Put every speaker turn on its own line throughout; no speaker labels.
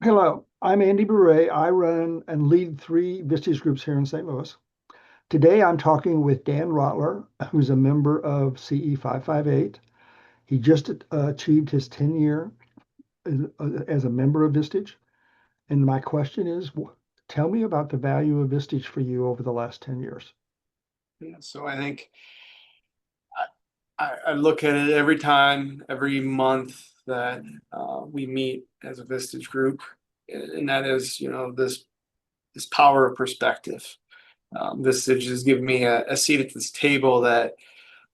Hello, I'm Andy Bure. I run and lead three Vistage groups here in St. Louis. Today I'm talking with Dan Rottler, who's a member of CE 558. He just achieved his 10-year as a member of Vistage. And my question is, tell me about the value of Vistage for you over the last 10 years.
Yeah, so I think I look at it every time, every month that we meet as a Vistage group, and that is, this power of perspective. Vistage has given me a seat at this table that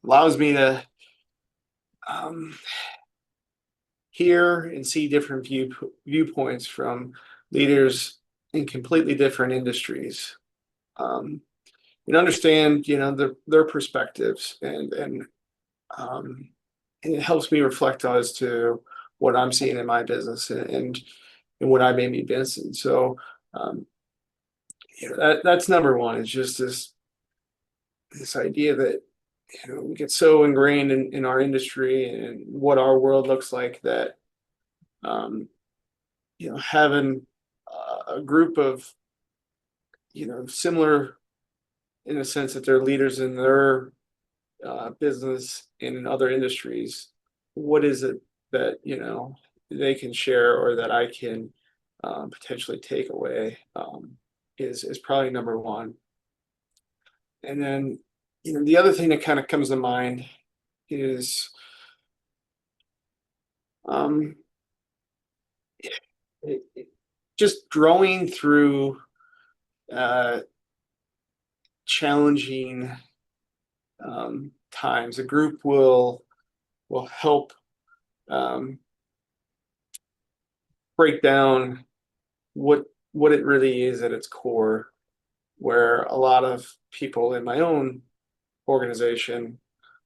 allows me to um, hear and see different viewpoints from leaders in completely different industries, um, and understand, their perspectives um, and it helps me reflect as to what I'm seeing in my business and what I may be missing. So, um, that's number one. It's just this idea that we get so ingrained in our industry and what our world looks like that um, having a group of similar in a sense that they're leaders in their business and in other industries. What is it that they can share or that I can potentially take away is probably number one. And then the other thing that kind of comes to mind is um, just growing through uh, challenging times. A group will help um, break down what it really is at its core, where a lot of people in my own organization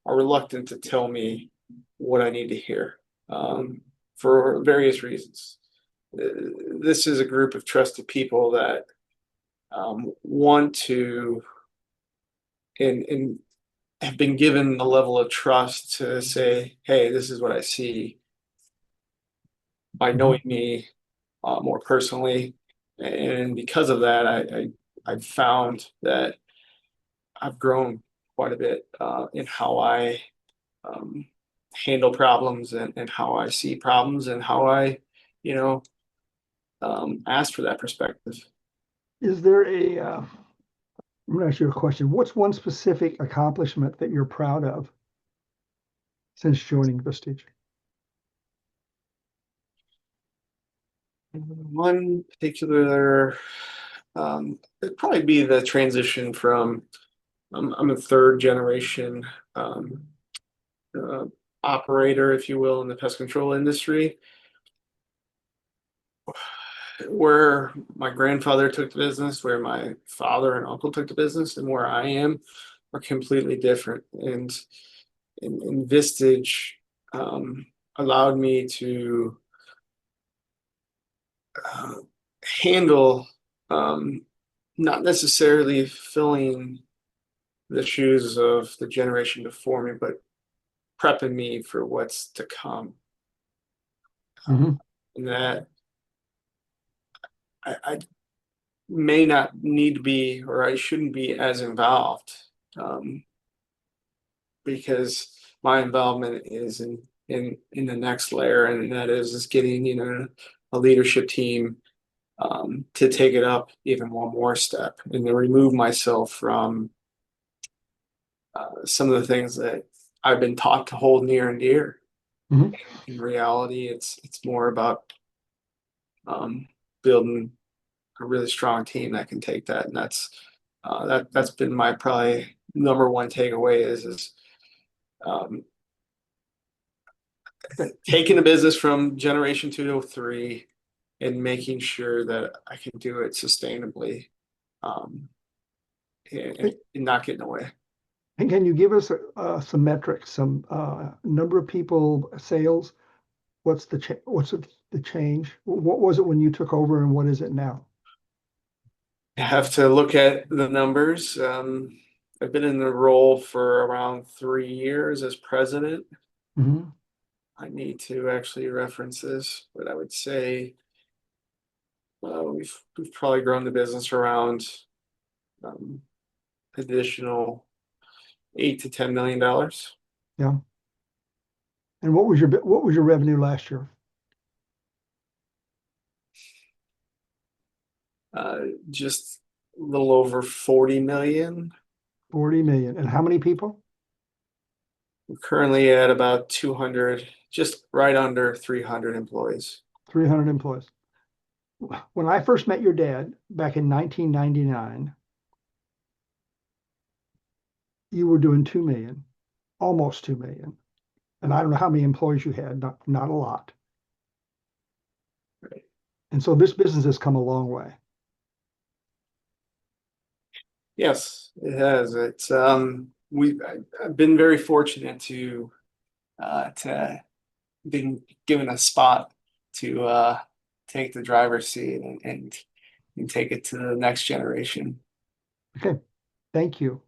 are reluctant to tell me what I need to hear for various reasons. This is a group of trusted people that want to and have been given the level of trust to say, hey, this is what I see by
Mhm.
knowing me more personally. And because of that, I've found that I've grown quite a bit in how I um, handle problems and how I see problems and how I, you know, ask for that perspective.
Is there I'm going to ask you a question. What's one specific accomplishment that you're proud of since joining Vistage?
One particular, it'd probably be the transition from I'm a third generation um, uh, operator, if you will, in the pest control industry, where my grandfather took the business, where my father and uncle took the business, and where I am are completely different. And Vistage um, allowed me to uh, handle not necessarily filling the shoes of the generation before me, but prepping me for what's to come.
Mhm.
And that I may not need to be, or I shouldn't be as involved um, because my involvement is in the next layer, and that is getting a leadership team to take it up even one more step and to remove myself from some of the things that I've been taught to hold near and dear.
Mhm.
In reality, it's more about um, building a really strong team that can take that, and that's been my probably number one takeaway is um,
Okay.
taking the business from generation 2 to 3 and making sure that I can do it sustainably um, and not getting away.
And can you give us some metrics, some number of people, sales? What's the change? What was it when you took over, and what is it now?
I have to look at the numbers. I've been in the role for around 3 years as president.
Mhm.
I need to actually reference this, but I would say So we've probably grown the business around additional $8 to $10 million.
Yeah. And what was your revenue last year?
Just a little over 40 million.
40 million. And how many people?
We're currently at about 200, just right under 300 employees.
300 employees. When I first met your dad back in 1999, you were doing 2 million, almost 2 million. And I don't know how many employees you had, not a lot.
Right.
And so this business has come a long way.
Yes, it has. I've been very fortunate to been given a spot to take the driver's seat and take it to the next generation.
Okay, thank you.